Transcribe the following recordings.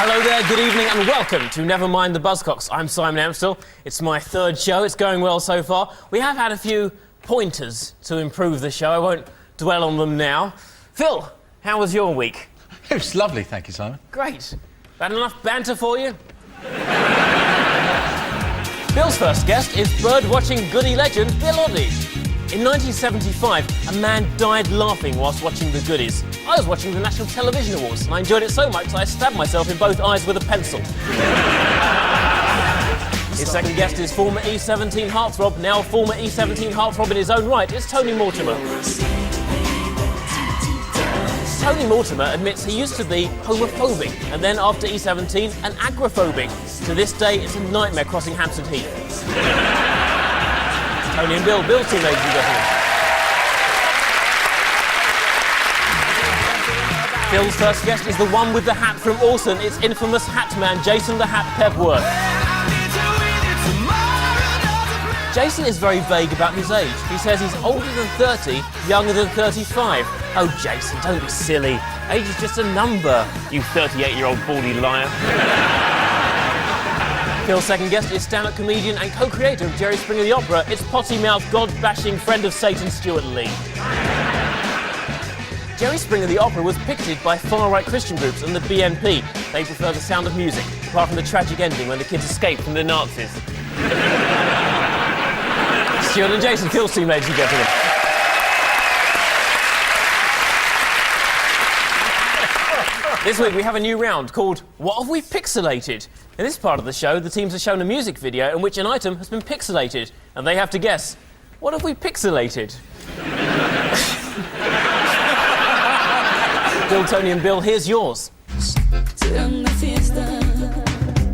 Hello there, good evening and welcome to Never Mind the Buzzcocks. I'm Simon Amstel. It's my third show. It's going well so far. We have had a few pointers to improve the show. I won't dwell on them now. Phil, how was your week? It was lovely, thank you, Simon. Great. Had enough banter for you? Bill's first guest is bird-watching goody legend Bill Oddie. In 1975, a man died laughing whilst watching the goodies. I was watching the National Television Awards and I enjoyed it so much that I stabbed myself in both eyes with a pencil. His second guest is former E17 heartthrob, now former E17 heartthrob in his own right. It's Tony Mortimer. Tony Mortimer admits he used to be homophobic and then after E17 an agoraphobic. To this day it's a nightmare crossing Hampstead Heath. Tony and Bill, Bill's team, ladies and gentlemen. Bill's first guest is the one with the hat from Orson. It's infamous hat man Jason the Hat Pepworth. Jason is very vague about his age. He says he's older than 30, younger than 35. Oh, Jason, don't be silly. Age is just a number, you 38-year-old baldy liar. Phil's second guest is stand-up comedian and co-creator of Jerry Springer the Opera. It's potty-mouthed, god-bashing friend of Satan Stuart Lee. Jerry Springer the Opera was picketed by far-right Christian groups and the BNP. They prefer the sound of music, apart from the tragic ending when the kids escaped from the Nazis. Stuart and Jason, Phil's team, ladies and gentlemen. This week we have a new round called What Have We Pixelated? In this part of the show, the teams are shown a music video in which an item has been pixelated, and they have to guess, what have we pixelated? Bill, Tony and Bill, here's yours.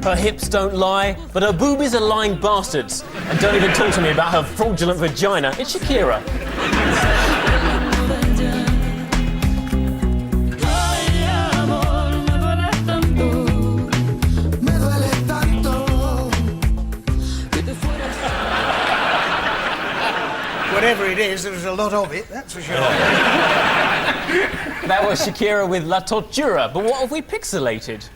Her hips don't lie, but her boobies are lying bastards. And don't even talk to me about her fraudulent vagina. It's Shakira. Whatever it is, there's a lot of it, that's for sure. That was Shakira with La Tortura, but what have we pixelated?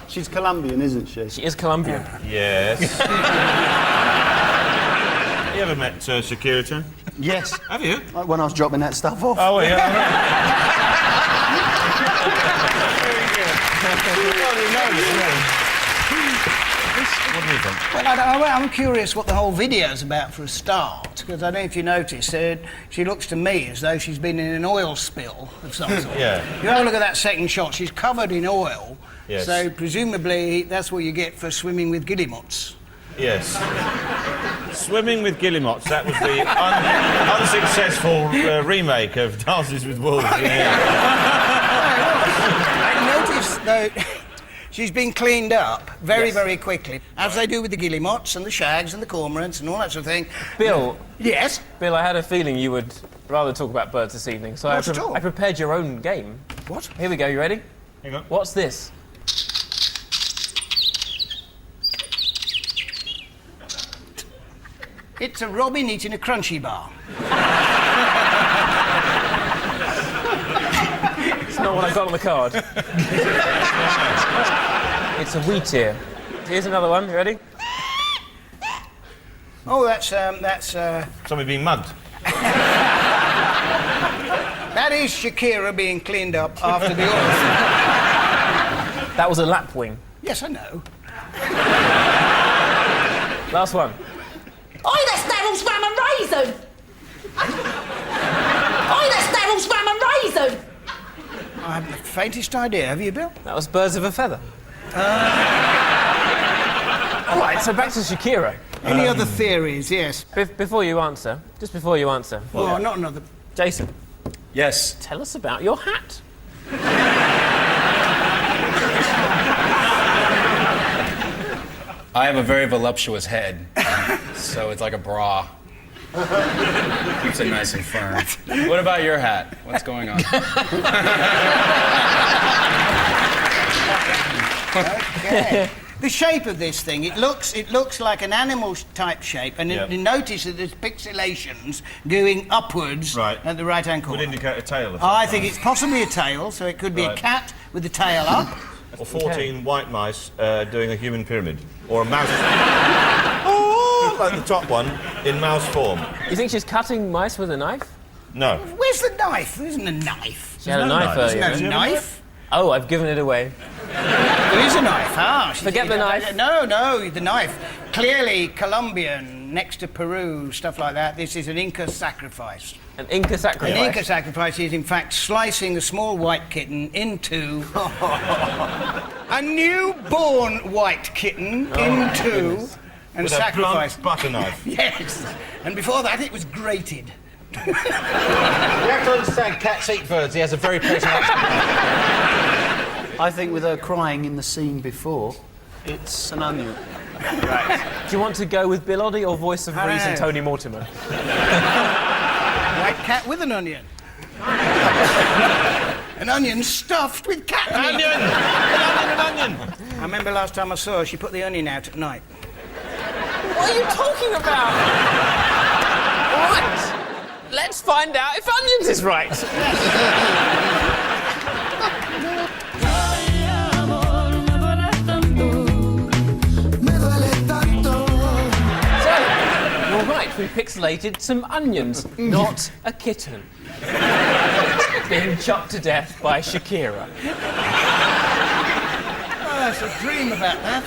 She's Colombian, isn't she? She is Colombian. Yes. You ever met Shakira, Tim? Yes. Have you? Like when I was dropping that stuff off. Oh, yeah. What do you think? Well, I'm curious what the whole video's about for a start, because I don't know if you noticed, she looks to me as though she's been in an oil spill of some sort. Yeah. You have a look at that second shot, she's covered in oil, Yes. so presumably that's what you get for swimming with guillemots. Yes. Swimming with Guillemots, that was the unsuccessful remake of Dances with Wolves. Yeah. I noticed, though, she's been cleaned up very, very quickly, as they do with the guillemots and the shags and the cormorants and all that sort of thing. Bill. Yes? Bill, I had a feeling you would rather talk about birds this evening, so I prepared your own game. What? Here we go, you ready? Hang on. What's this? It's a robin eating a crunchy bar. It's not what I got on the card. It's a wheat ear. Here's another one, you ready? Oh, that's Somebody being mugged. that is Shakira being cleaned up after the oil. That was a lapwing. Yes, I know. Last one. Oi, that's Daryl's ram and raisin! Oi, that's Daryl's ram and raisin! I haven't the faintest idea. Have you, Bill? That was birds of a feather. All right, so back to Shakira. Any other theories? Yes. Before you answer, just before you answer. Oh, not another. Jason, Yes. tell us about your hat. I have a very voluptuous head, so it's like a bra. Keeps it nice and firm. What about your hat? What's going on? Okay. The shape of this thing, it looks like an animal type shape, and Yep. you notice that there's pixelations going upwards at the right-hand corner. Would indicate a tail or something. I think it's possibly a tail, so it could be a Right. cat with the tail up, or 14 white mice doing a human pyramid, or a mouse. Oh, like the top one in mouse form. You think she's cutting mice with a knife? No. Where's the knife? There isn't a knife. She had a no knife knife. earlier. There's no knife. Oh, I've given it away. There is a knife. Ah, Forget the knife. No, the knife. Clearly Colombian, next to Peru, stuff like that. This is an Inca sacrifice. An Inca sacrifice. An Inca sacrifice is, in fact, slicing a small white kitten into a newborn white kitten into and With sacrifice. a blunt butter knife. Yes, and before that it was grated. You have to understand, cats eat birds. He has a very pleasant accent. I think with her crying in the scene before, it's an onion. Do you want to go with Bill Oddie or voice of I don't reason know. Tony Mortimer? White cat with an onion. An onion stuffed with cat meat. Onion! An onion! I remember last time I saw her, she put the onion out at night. What are you talking about? Right. Let's find out if onions is right. So, you're right, we pixelated some onions, not a kitten. Being chopped to death by Shakira. Oh, that's a dream about that.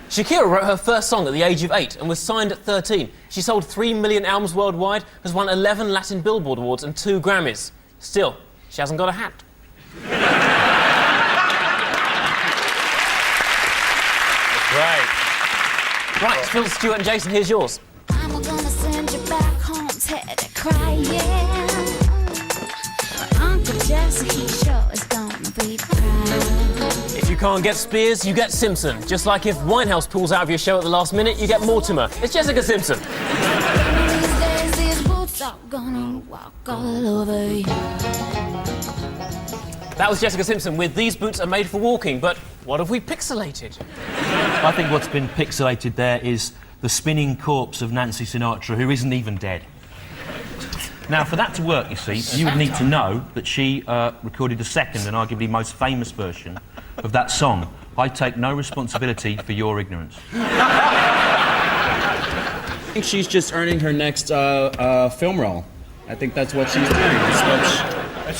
Shakira wrote her first song at the age of 8 and was signed at 13. She sold 3 million albums worldwide, has won 11 Latin Billboard Awards and 2 Grammys. Still, she hasn't got a hat. Right, Phil, Stuart and Jason, here's yours. I'm gonna send you back home, Teddy, crying. Uncle Jesse, he sure is gonna be proud. If you can't get Spears, you get Simpson. Just like if Winehouse pulls out of your show at the last minute, you get Mortimer. It's Jessica Simpson. These days, these boots are gonna walk all over you. That was Jessica Simpson with These Boots Are Made for Walking, but what have we pixelated? I think what's been pixelated there is the spinning corpse of Nancy Sinatra, who isn't even dead. Now, for that to work, you see, you would need to know that she recorded the second and arguably most famous version of that song. I take no responsibility for your ignorance. I think she's just earning her next film role. I think that's what she's doing. It's what Has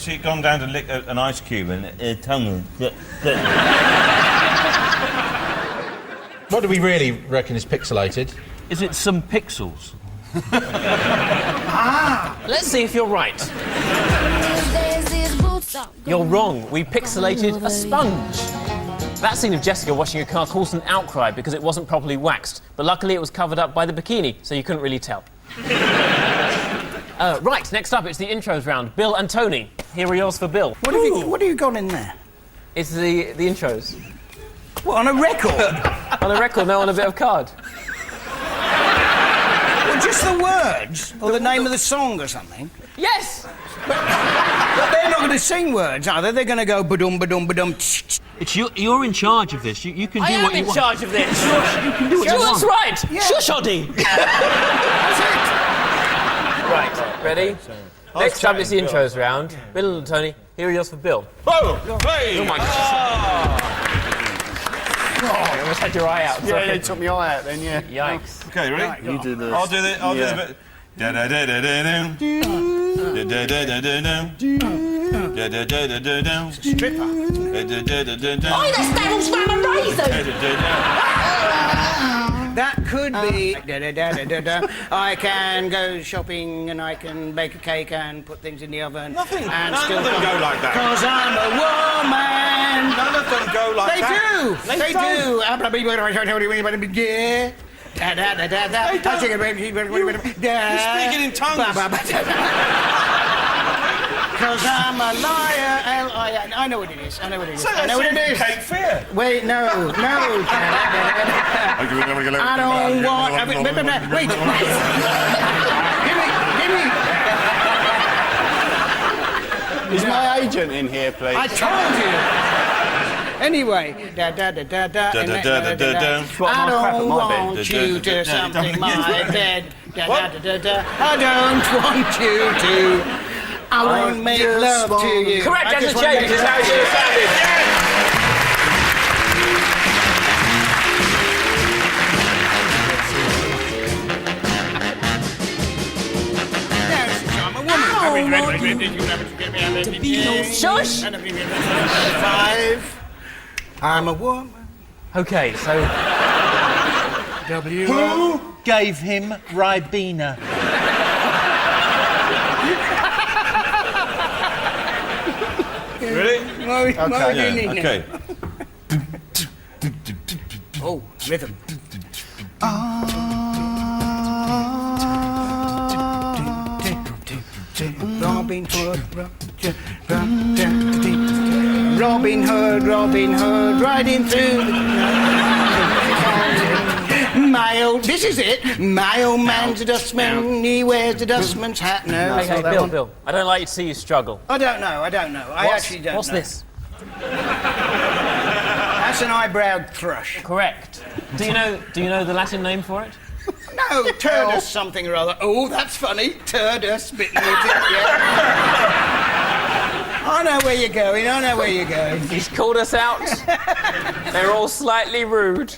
she gone down to lick an ice cube and tell me that... What do we really reckon is pixelated? Is it some pixels? Let's see if you're right. These days, these boots are You're wrong. We pixelated a sponge. That scene of Jessica washing her car caused an outcry because it wasn't properly waxed, but luckily it was covered up by the bikini, so you couldn't really tell. Right, next up, it's the intros round. Bill and Tony. Here are yours for Bill. What have you got in there? It's the intros. What, on a record? On a record, no, on a bit of card. Well, just the words? Or the name of the song or something? Yes! But they're not going to sing words, are they? They're going to go ba-dum, ba-dum, ba-dum, It's you're in charge of this. You can do I am what you in want. charge of this. You can do what you Stuart's want. right. Yeah. Shush, Oddie. Right, ready? Next up is the intros round. Bill and Tony, here are yours for Bill. Oh, hey! Oh my God. You almost had your eye out. Yeah, they took my eye out then, yeah. Yikes. Okay, ready? You do the... I'll do the bit. Stripper. Oi, that's Daryl's Ram and Raisin. That could be... Da-da-da-da-da-da. I can go shopping and I can bake a cake and put things in the oven. Nothing. And None still of them go like that. Because I'm a woman. None of them go like They that. do. They do. Yeah. Da da da da da. They don't. You're speaking in tongues. Because I'm a liar. L-I-A. I know what it is. I know what it is. I know what it is. Cape Fear. Wait, no. I don't want. Wait. Give me. Is my agent in here, please? I told you. Anyway, da da da da da. Da, da, da, da, da, da. I don't want bed. you to something my bed. Da da da da da. I don't want you to. I won't make love to you. Correct, I as a just wanna change make is how love you to you. sounded. Shush! 5. I'm a woman. Okay, so Who gave him Ribena? Really? Okay. Oh, rhythm. Robin Hood, Robin Hood, Robin Hood, riding through the... My old, this is it. My old man's a dustman, he wears the dustman's hat. No, hey, not that Bill, one. Bill, I don't like to see you struggle. I don't know. I actually don't know. What's this? That's an eyebrow thrush. Correct. Do you know the Latin name for it? No, turdus something or other. Oh, that's funny. Turdus, bitten with it, yeah. I know where you're going, He's called us out. They're all slightly rude.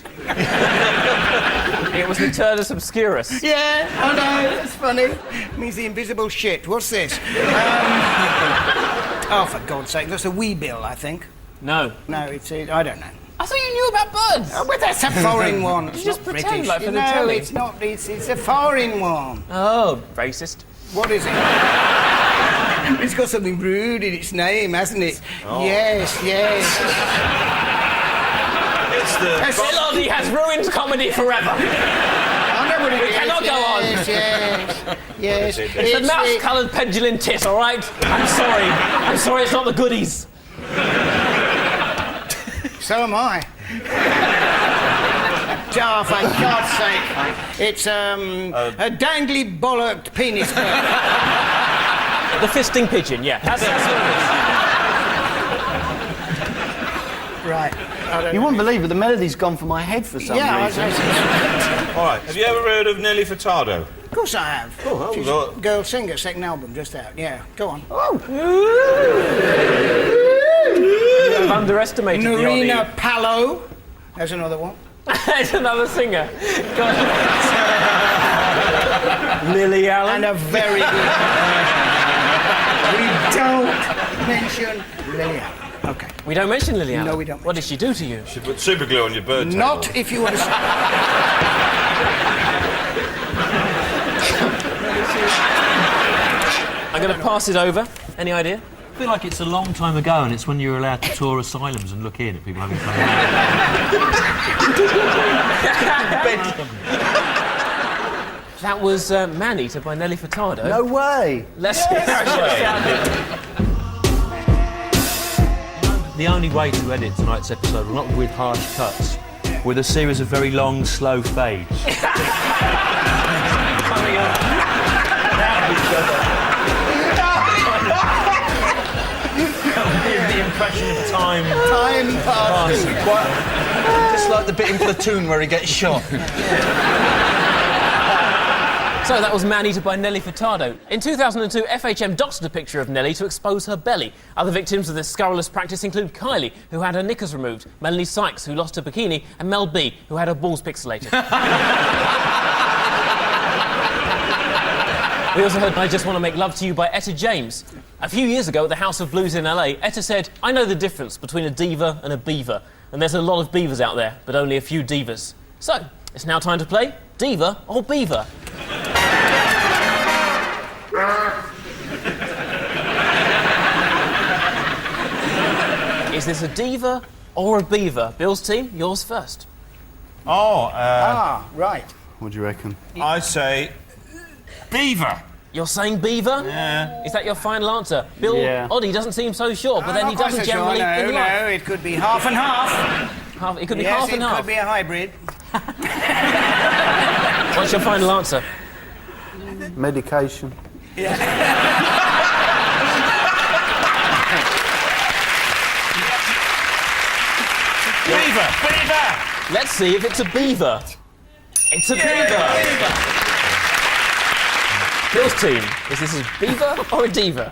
It was the Turdus obscurus. Yeah, I know, that's funny. It means the invisible shit. What's this? Oh, for God's sake, that's a wee bill, I think. No. No, it's I don't know. I thought you knew about birds. Oh, but that's a foreign one. It's just not pretend British. like for the No, telly. it's not. It's a foreign one. Oh, racist. What is it? It's got something rude in its name, hasn't it? Oh. Yes. It's the... Elodie has ruined comedy forever. I know what it is. cannot go on. Yes. It's the mouse-coloured pendulum tit, all right? I'm sorry, it's not the goodies. So am I. Oh, for God's sake. It's, a dangly bollocked penis bird. The fisting pigeon, yeah. That's what it is. Right. You wouldn't believe it, the melody's gone for my head for some reason. All right. Have you ever heard of Nelly Furtado? Of course I have. Oh, She's well, a girl singer, second album just out. Yeah, go on. I've underestimated the Narina Palo. There's another one. There's another singer. Go on. Lily Allen. And a very good... We don't mention Lily Allen. Okay. We don't mention Lily Allen. No, we don't. What did she do to you? She put super glue on your bird table. Not if you want to... I'm going to pass it over. Any idea? I feel like it's a long time ago, and it's when you were allowed to tour asylums and look in at people having fun. That was Man-Eater by Nelly Furtado. No way! Let's The only way to edit tonight's episode, not with harsh cuts, with a series of very long, slow fades. The impression of time passing. Just like the bit in Platoon where he gets shot. So that was Man-Eater by Nelly Furtado. In 2002, FHM doctored a picture of Nelly to expose her belly. Other victims of this scurrilous practice include Kylie, who had her knickers removed, Melanie Sykes, who lost her bikini, and Mel B, who had her balls pixelated. We also heard I Just Want to Make Love to You by Etta James. A few years ago at the House of Blues in LA, Etta said, "I know the difference between a diva and a beaver, and there's a lot of beavers out there, but only a few divas." So, it's now time to play Diva or Beaver. Is this a diva or a beaver? Bill's team, yours first. right. What do you reckon? I say beaver. You're saying beaver? Yeah. Is that your final answer? Bill Yeah. Oddie doesn't seem so sure, but then he doesn't generally in No, life. it could be half and half. It could be Yes, half and it half. could be a hybrid. What's your final answer? Medication. Beaver. Let's see if it's a beaver. It's a beaver. Bill's team, is this a beaver or a diva?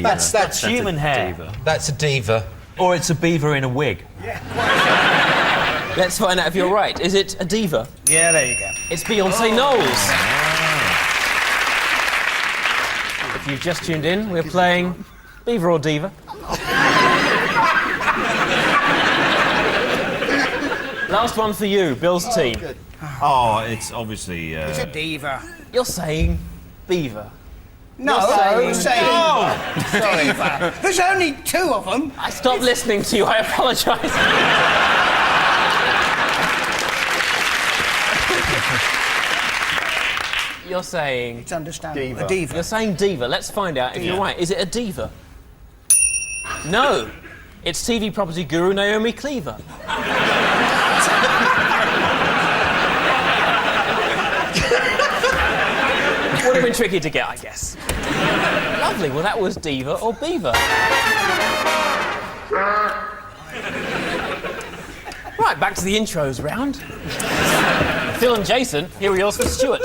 That's Human hair. That's a diva. Or it's a beaver in a wig. Let's find out if you're right. Is it a diva? Yeah, there you go. It's Beyonce Knowles. If you've just tuned in, we're playing Beaver or Diva. Last one for you, Bill's team. Oh, it's obviously. It's a diva. You're saying Beaver. No, You're saying- diva. There's only two of them. I stopped listening to you, I apologise. You're saying... It's understandable. A diva. You're saying diva. Let's find out if you're right. Is it a diva? No. It's TV property guru Naomi Cleaver. Would have been tricky to get, I guess. Lovely. Well, that was diva or beaver. Right, back to the intros round. Phil and Jason, here are yours for Stuart.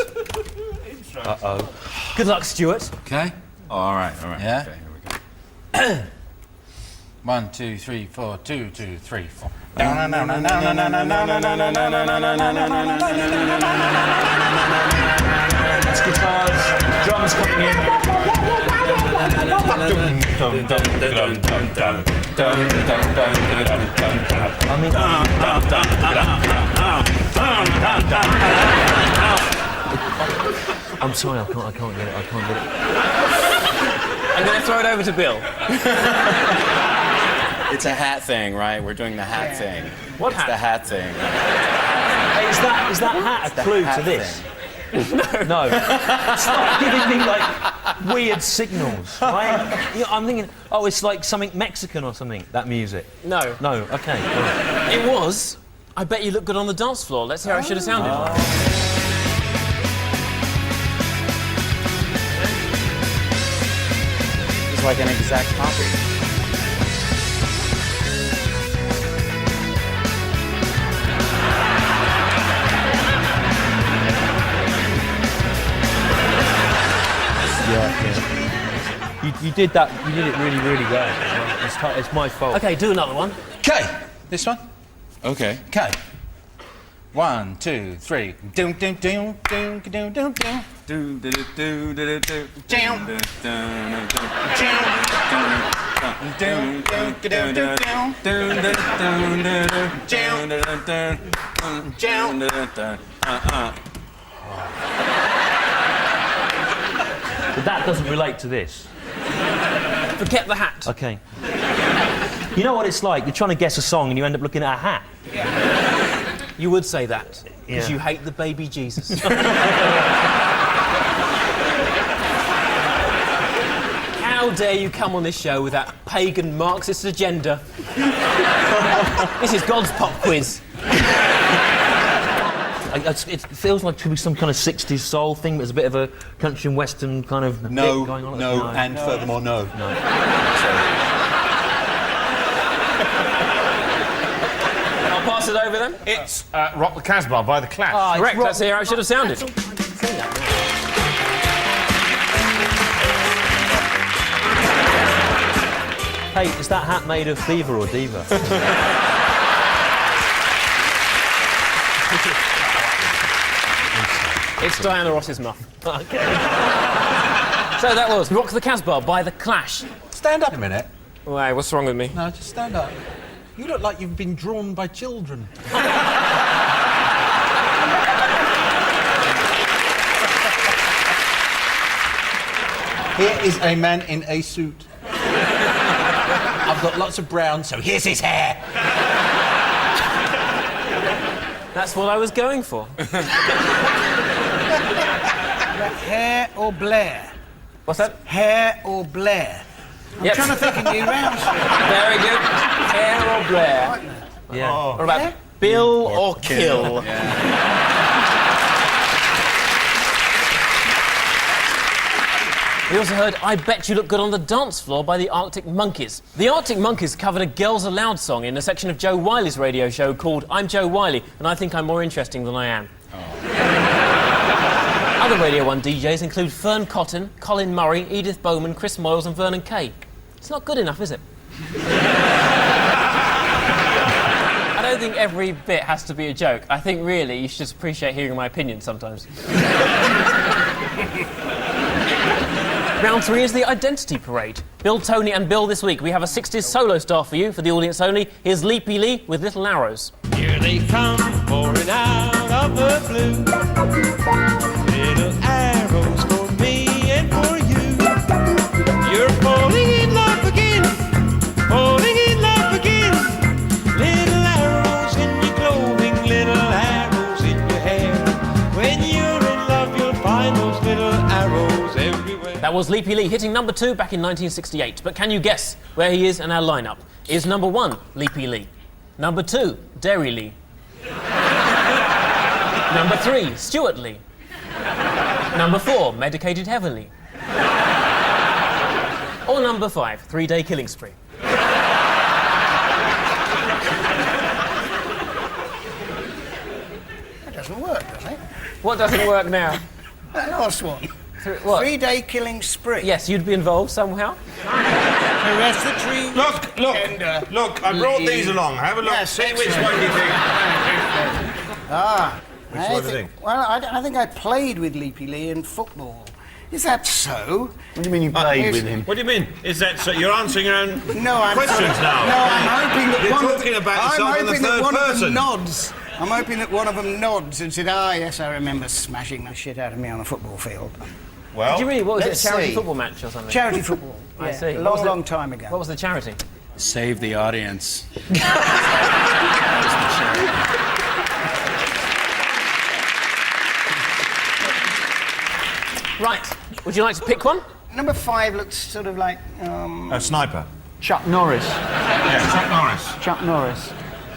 Uh-oh. Good luck, Stuart. Okay. All right. Yeah? Okay, here we go. 1, 2, 3, 4, 2, 2, 3, 4. That's guitars, drums coming in. I'm sorry, I can't get it. I'm going to throw it over to Bill. It's a hat thing, right? We're doing the hat thing. What It's the hat thing. Hey, is that hat a clue to this? No. Stop giving me, like, weird signals, right? You know, I'm thinking, oh, it's like something Mexican or something, that music. No. No, OK. All right. It was. I bet you look good on the dance floor. Let's hear how it should have sounded. It's like an exact copy. You did that. You did it really, really well. It's my fault. OK, do another one. Okay, this one. Okay. Okay. 1, 2, 3. Doom, doom, doom, doom, doom, doom, doom. Do do do do do do. Down. Doom, doom, doom, doom, doom, doom. But that doesn't relate to this. Forget the hat. OK. You know what it's like? You're trying to guess a song and you end up looking at a hat. You would say that, because Yeah. you hate the baby Jesus. How dare you come on this show with that pagan Marxist agenda? This is God's pop quiz. It feels like it could be some kind of 60s soul thing. There's a bit of a country and western kind of bit going on. And furthermore, no. I'll pass it over then. It's Rock the Casbah by The Clash. Correct, let's hear how it should have sounded. Hey, is that hat made of beaver or diva? It's Diana Ross's muff. OK. So that was Rock the Casbah by The Clash. Stand up a minute. Why, what's wrong with me? No, just stand up. You look like you've been drawn by children. Here is a man in a suit. I've got lots of brown, so here's his hair. That's what I was going for. Hair or Blair? What's that? Hair or Blair? I'm Yep. trying to think of new rounds. Very good. Hair or Blair? Yeah. What about Bill or kill? We also heard I Bet You Look Good on the Dance Floor by the Arctic Monkeys. The Arctic Monkeys covered a Girls Aloud song in a section of Joe Wiley's radio show called I'm Joe Wiley, and I think I'm more interesting than I am. Other Radio 1 DJs include Fern Cotton, Colin Murray, Edith Bowman, Chris Moyles and Vernon Kay. It's not good enough, is it? I don't think every bit has to be a joke. I think really you should just appreciate hearing my opinion sometimes. Round 3 is the Identity Parade. Bill, Tony and Bill this week. We have a 60s solo star for you, for the audience only. Here's Leapy Lee with Little Arrows. Here they come, pouring out of the blue. Little arrows for me and for you. You're falling in love again, falling in love again. Little arrows in your clothing, little arrows in your hair. When you're in love, you'll find those little arrows everywhere. That was Leapy Lee hitting number 2 back in 1968. But can you guess where he is in our lineup? Is number 1 Leapy Lee? Number 2, Derry Lee. Number 3, Stuart Lee. Number 4, Medicated Heavily. Or number 5, 3 Day Killing Spree. That doesn't work, does it? What doesn't work now? That last one. What? 3 Day Killing Spree. Yes, you'd be involved somehow. Arrest the tree. Look, I brought these along. Have a look. Yes, See which one you think. Which one do you think? Well, I think I played with Leapy Lee in football. Is that so? What do you mean you played with him? What do you mean? Is that so? You're answering your own questions now. No, I'm hoping that You're talking about yourself in the third person. Nods. I'm hoping that one of them nods and said, yes, I remember smashing the shit out of me on a football field. Well, Did you really? What was it, a let's charity see. football match or something? Charity football. I Yeah, see. A What was long time ago. What was the charity? Save the audience. Right. Would you like to pick one? Number 5 looks sort of like... a sniper. Chuck Norris. Yeah, Chuck Norris. Chuck Norris.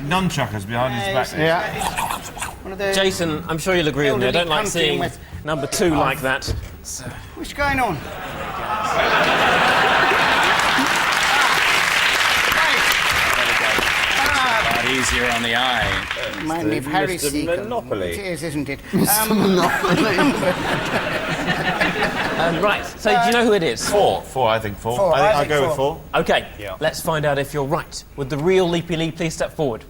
Nunchuckers behind his back. Yeah. one of those... Jason, I'm sure you'll agree with me. I don't like Elderly seeing country number 2 like that. So. What's going on? A lot easier on the eye. Remind me of Harry Mr. Seacombe. Monopoly. It is, isn't it? Right. So do you know who it is? Four, I think four. Four, I I think I'll think go with four. four. Okay. Yeah. Let's find out if you're right. Would the real Leapy Lee please step forward?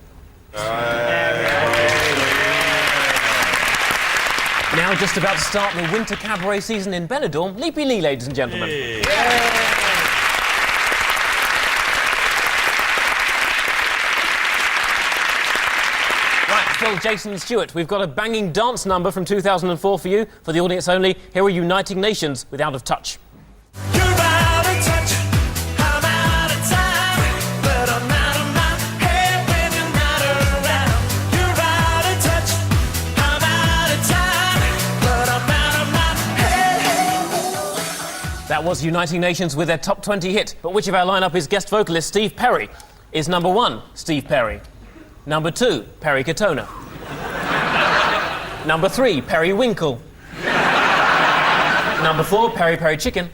Now just about to start the winter cabaret season in Benidorm. Leapy Lee, ladies and gentlemen. Right, Phil, Jason and Stuart, we've got a banging dance number from 2004 for you, for the audience only. Here are Uniting Nations with Out of Touch. You're out of touch. I'm out of time, but I'm out of my head when you're not around. You're out of touch. I'm out of time, but I'm out of my head. That was Uniting Nations with their top 20 hit. But which of our lineup is guest vocalist Steve Perry? Is number 1 Steve Perry? Number 2, Perry Katona. Number 3, Perry Winkle. Number 4, Perry Perry Chicken.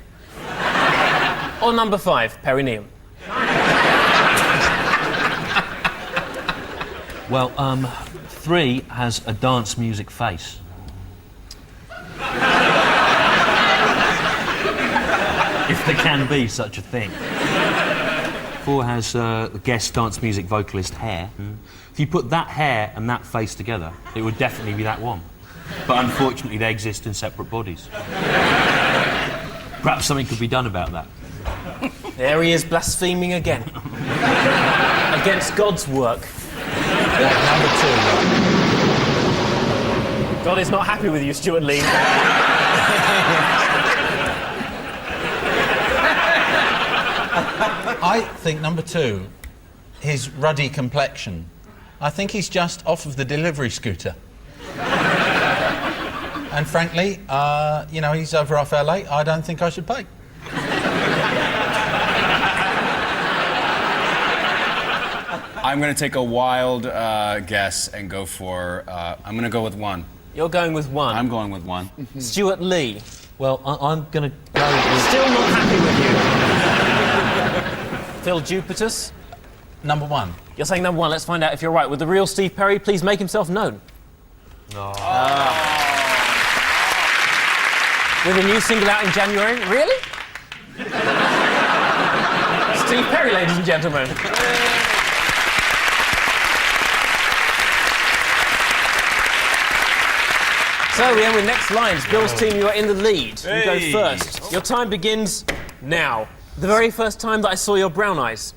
Or number 5, Perry Neum. Well, 3 has a dance music face. If there can be such a thing. 4 has the guest dance music vocalist hair. If you put that hair and that face together, it would definitely be that one. But unfortunately, they exist in separate bodies. Perhaps something could be done about that. There he is, blaspheming again. Against God's work. Number 2. God is not happy with you, Stuart Lee. I think number 2, his ruddy complexion. I think he's just off of the delivery scooter. And frankly, he's over off LA. I don't think I should pay. I'm going to take a wild guess and go for... I'm going to go with 1. You're going with 1. I'm going with 1. Stuart Lee. Well, I'm going to go with... Still not happy with you. Phil Jupitus. Number 1. You're saying number 1. Let's find out if you're right. Would the real Steve Perry please make himself known? No. With a new single out in January? Really? Steve Perry, ladies and gentlemen. So we end with next lines. Bill's team, you are in the lead. You go Hey. first. Your time begins now. The very first time that I saw your brown eyes.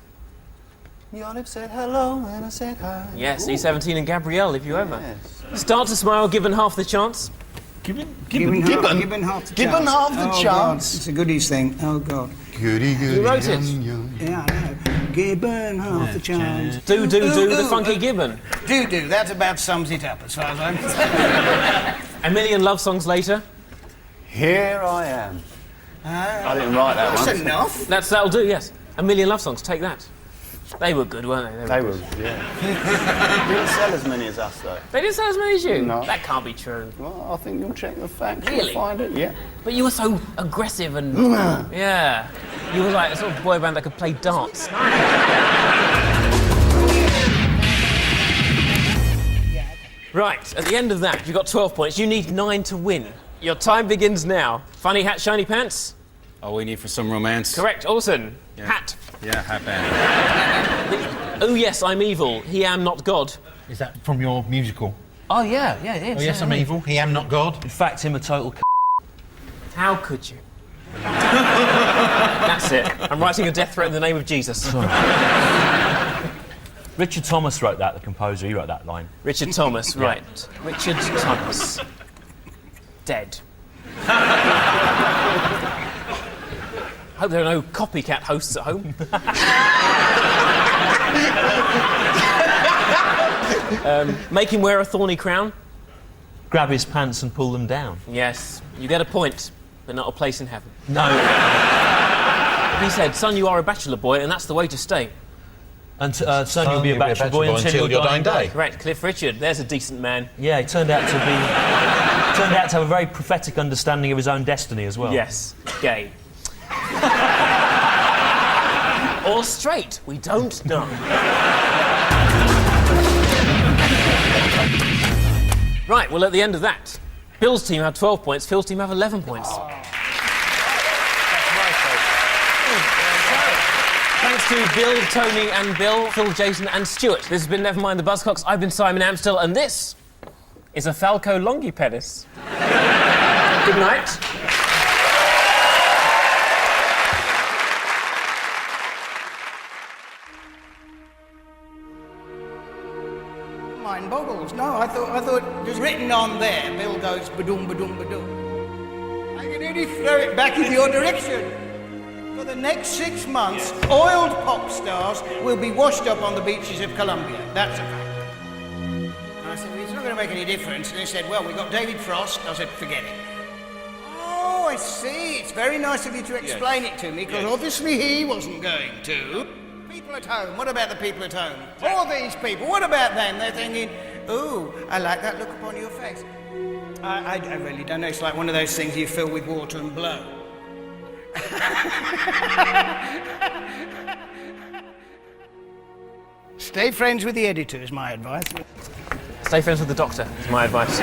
You Olive said hello and I said hi. Yes, E17 and Gabrielle, if you ever. Start to smile, given half the chance. Gibbon half the Gibbon chance. half the Oh, chance. God. It's a goodies thing. Oh, God. Goody, goody, Who wrote it? Yeah, I know. Gibbon half the chance. Do, the funky Gibbon. Do. That about sums it up as far as I'm concerned. A million love songs later. Here I am. I didn't write that That's one. enough. That'll do, yes. A million love songs, take that. They were good, weren't they? They were, yeah. Didn't sell as many as us, though. They didn't sell as many as you? No. That can't be true. Well, I think you'll check the facts. Really? You'll find it, yeah. But you were so aggressive and... yeah. You were like a sort of boy band that could play dance. Right, at the end of that, you got 12 points. You need 9 to win. Your time begins now. Funny hat, shiny pants? All we need for some romance. Correct. Orson. Yeah. Hat. Yeah, hat band. Oh, yes, I'm evil. He am not God. Is that from your musical? Oh, yeah, it is. Oh, yes, I'm evil. He am not God. In fact, him a total How could you? That's it. I'm writing a death threat in the name of Jesus. Richard Thomas wrote that, the composer. He wrote that line. Richard Thomas, right. Richard Thomas. Dead. Hope there are no copycat hosts at home. Make him wear a thorny crown. Grab his pants and pull them down. Yes, you get a point, but not a place in heaven. No. He said, son, you are a bachelor boy, and that's the way to stay. And son, you'll be a bachelor boy until your dying day. Correct, Cliff Richard. There's a decent man. Yeah, he turned out to have a very prophetic understanding of his own destiny as well. Yes, gay. Or straight, we don't know. Right, well, at the end of that, Bill's team had 12 points, Phil's team have 11 points. Thanks to Bill, Tony and Bill, Phil, Jason and Stuart. This has been Nevermind the Buzzcocks. I've been Simon Amstel, and this is a Falco Longipedis. Good night. Mind boggles. No, I thought it was written on there. Bill goes ba-doom, ba-doom, ba-doom. I can only throw it back in your direction. For the next 6 months, oiled pop stars will be washed up on the beaches of Colombia. That's a fact. And I said, well, it's not going to make any difference. And they said, well, we got David Frost. I said, forget it. Oh, I see. It's very nice of you to explain it to me, because obviously he wasn't going to. People at home, what about the people at home? All these people, what about them? They're thinking, ooh, I like that look upon your face. I really don't know. It's like one of those things you fill with water and blow. Stay friends with the editor is my advice. Stay friends with the doctor, is my advice.